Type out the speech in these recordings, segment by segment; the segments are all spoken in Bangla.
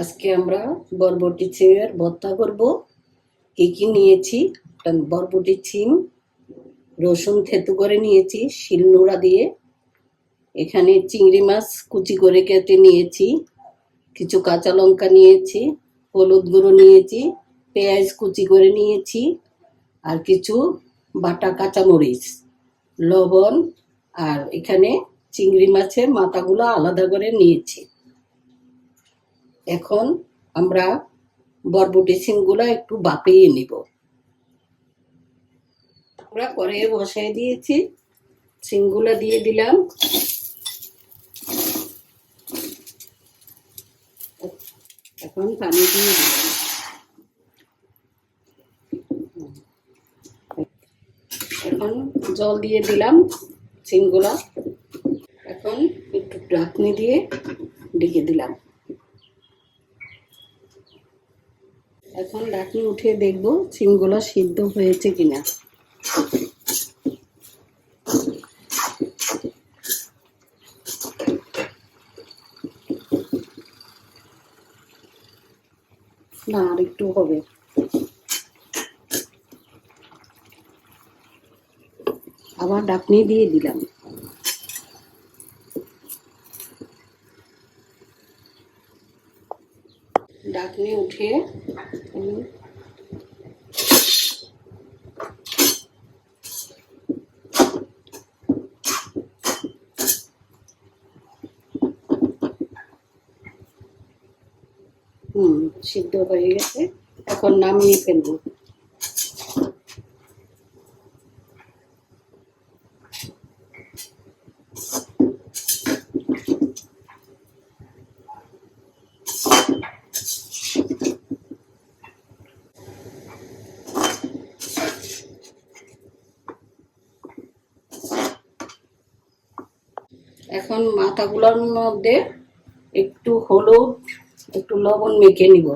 আজকে আমরা বরবটি সিমের ভর্তা করব। কি নিয়েছি? বরবটি সিম, রসুন থেতু করে নিয়েছি শিলনোড়া দিয়ে। এখানে চিংড়ি মাছ কুচি করে কেটে নিয়েছি, কিছু কাঁচা লঙ্কা নিয়েছি, হলুদ গুঁড়ো নিয়েছি, পেঁয়াজ কুচি করে নিয়েছি, আর কিছু বাটা কাঁচামরিচ, লবণ, আর এখানে চিংড়ি মাছের মাথাগুলো আলাদা করে নিয়েছি। এখন আমরা বরবটি সিমগুলো একটু বাপিয়ে নিব। আমরা কড়াইয়ে বসাই দিয়েছি, সিমগুলো দিয়ে দিলাম। এখন পানি দিয়ে দিলাম। এখন জল দিয়ে দিলাম সিমগুলা। এখন একটু ঢাকনি দিয়ে ঢেকে দিলাম। এখন ঢাকনি উঠিয়ে দেখব সিমগুলা সিদ্ধ হয়েছে কিনা। না, আর একটু হবে। আবার ঢাকনি দিয়ে দিলাম। ঢাকনি উঠিয়ে সিদ্ধ হয়ে গেছে, এখন নামিয়ে ফেলবো। এখন মাথাগুলোর মধ্যে একটু হলুদ, একটু লবণ মেখে নিব।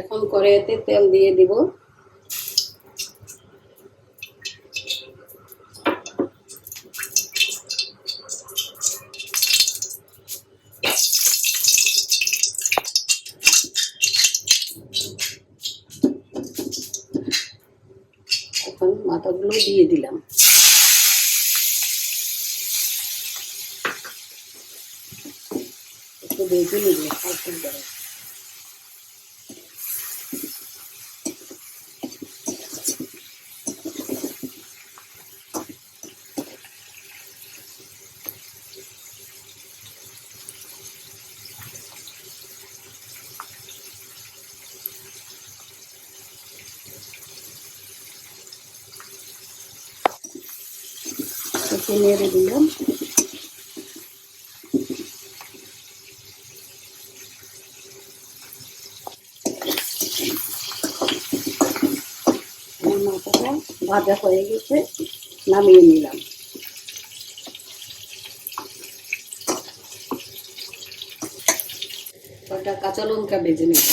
এখন কড়াইতে তেল দিয়ে দিব। এখন মাথাগুলো দিয়ে দিলাম। একটু ভেজে নিব হালকা করে। একটু নেড়ে দিলাম। মাথাটা ভাজা হয়ে গেছে, নামিয়ে নিলাম। কয়টা কাঁচা লঙ্কা ভেজে নেব।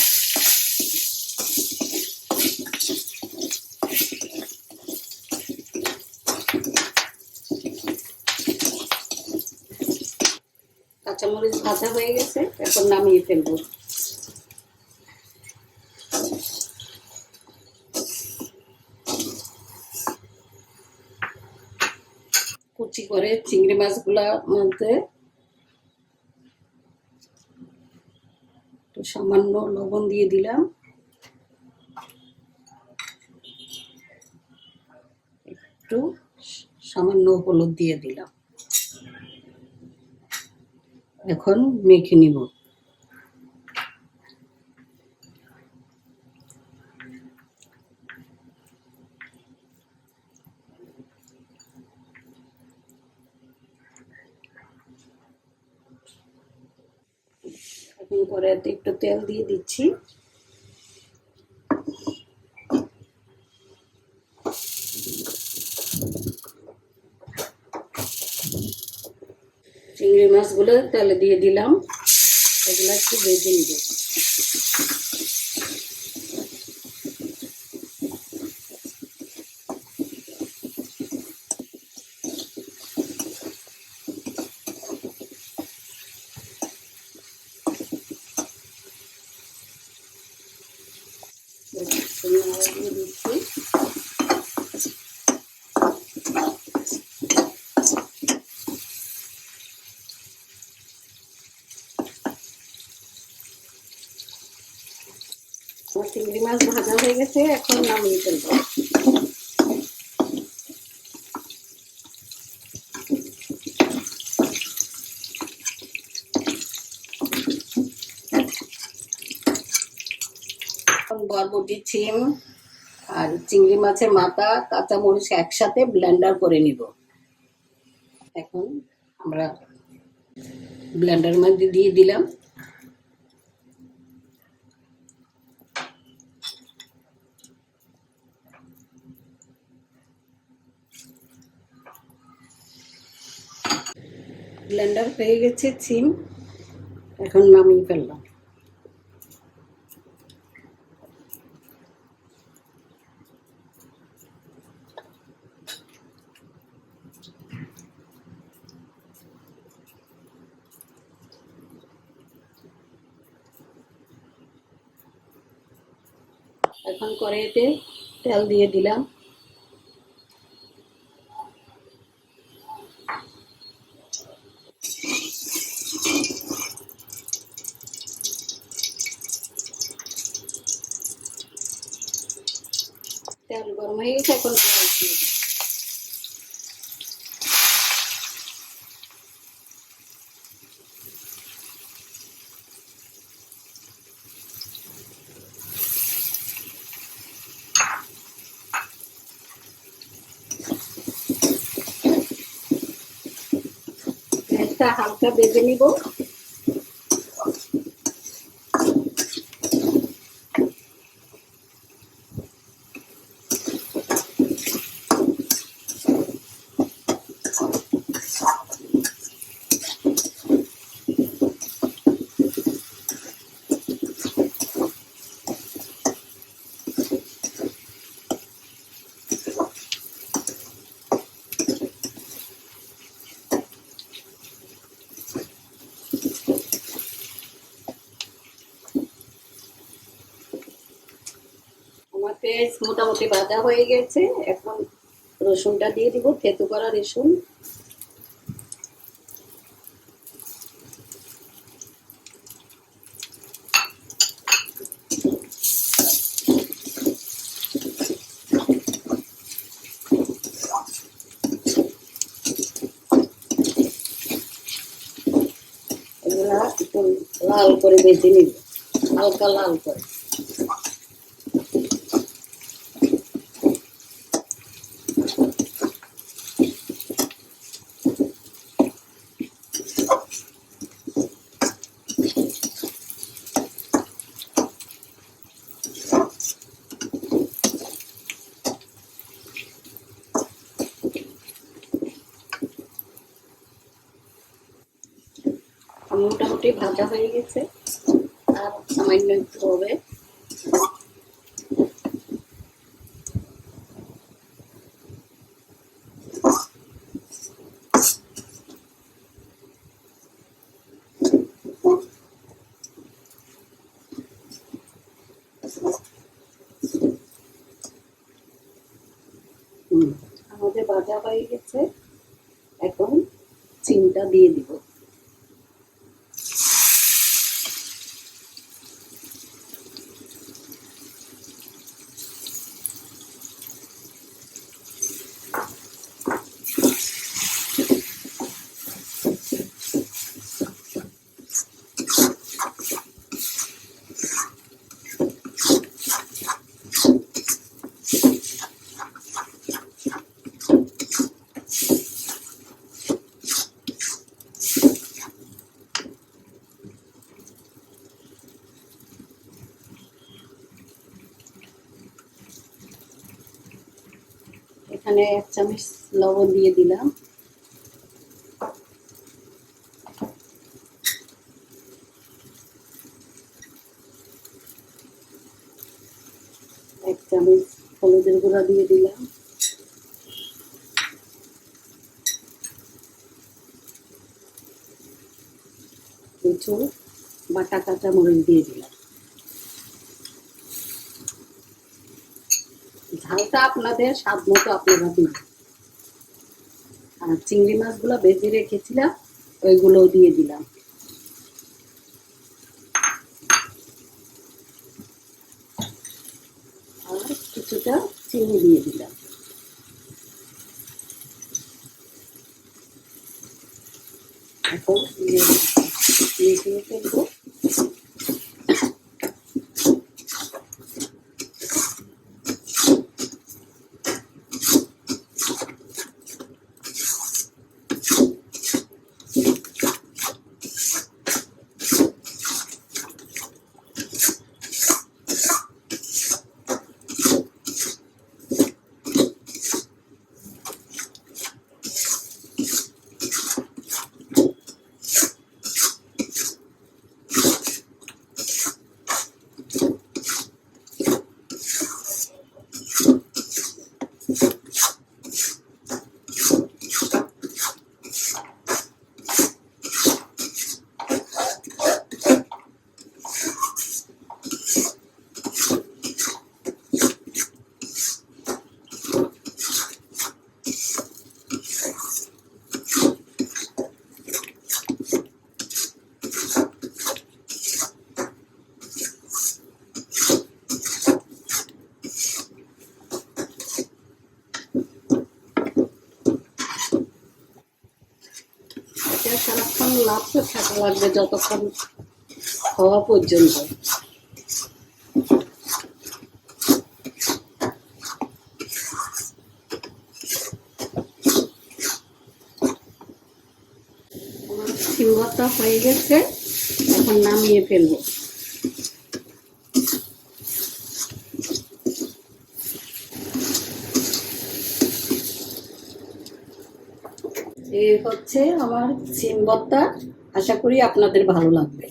কাঁচামরিচ ভাজা হয়ে গেছে, এখন নামিয়ে ফেলবো। কুচি করে চিংড়ি মাছগুলা মধ্যে একটু সামান্য লবণ দিয়ে দিলাম, একটু সামান্য হলুদ দিয়ে দিলাম। এখন মেখে নিব। এখন কড়াইতে একটু তেল দিয়ে দিচ্ছি। চিংড়ি মাছগুলো তেলে দিয়ে দিলাম, এগুলো একটু ভেজে নিব। দিচ্ছি চিংড়ি মাছ ভাজা হয়ে গেছে, এখন নামিয়ে ফেলবো। বরবটি, শিম আর চিংড়ি মাছের মাথা, কাঁচামরিচ একসাথে ব্লেন্ডার করে নিব। এখন আমরা ব্লেন্ডার মধ্যে দিয়ে দিলাম। ব্লেন্ডার হয়ে গেছে শিম, এখন নামিয়ে ফেললাম। এখন কড়াইতে তেল দিয়ে দিলাম। তেল গরম হয়ে গেছে, এখন পেঁয়াজ দিয়ে দিলাম। পেঁয়াজটা হালকা ভেজে নিব। আমার পেঁয়াজ মোটামুটি ভাজা হয়ে গেছে, এখন রসুনটা দিয়ে দিব, থেতো করা রসুন। এগুলা একটু লাল করে ভেজে নিব, হালকা লাল করে। মোটামুটি ভাজা হয়ে গেছে, আর সামান্য একটু হবে। আমাদের ভাজা হয়ে গেছে, এখন চিমটা দিয়ে দিব। এখানে 1 চামচ লবণ দিয়ে দিলাম। মরিচের গুঁড়া দিয়ে দিলাম, কিছু বাটা কাঁচা মরিচ দিয়ে দিলাম। ঝালটা আপনাদের স্বাদ মতো আপনারা দিবেন। আর চিংড়ি মাছগুলো ভেজে রেখেছিলাম, ওইগুলো দিয়ে দিলাম। আর কিছুটা চিনি দিয়ে দিলাম। এখন মিশিয়ে ফেলবো। সারাক্ষণ লাভতে থাকা লাগবে যতক্ষণ হওয়া পর্যন্ত। সিম ভর্তা হয়ে গেছে, এখন নামিয়ে ফেলবো। এই হচ্ছে আমার সিম ভর্তা। আশা করি আপনাদের ভালো লাগবে।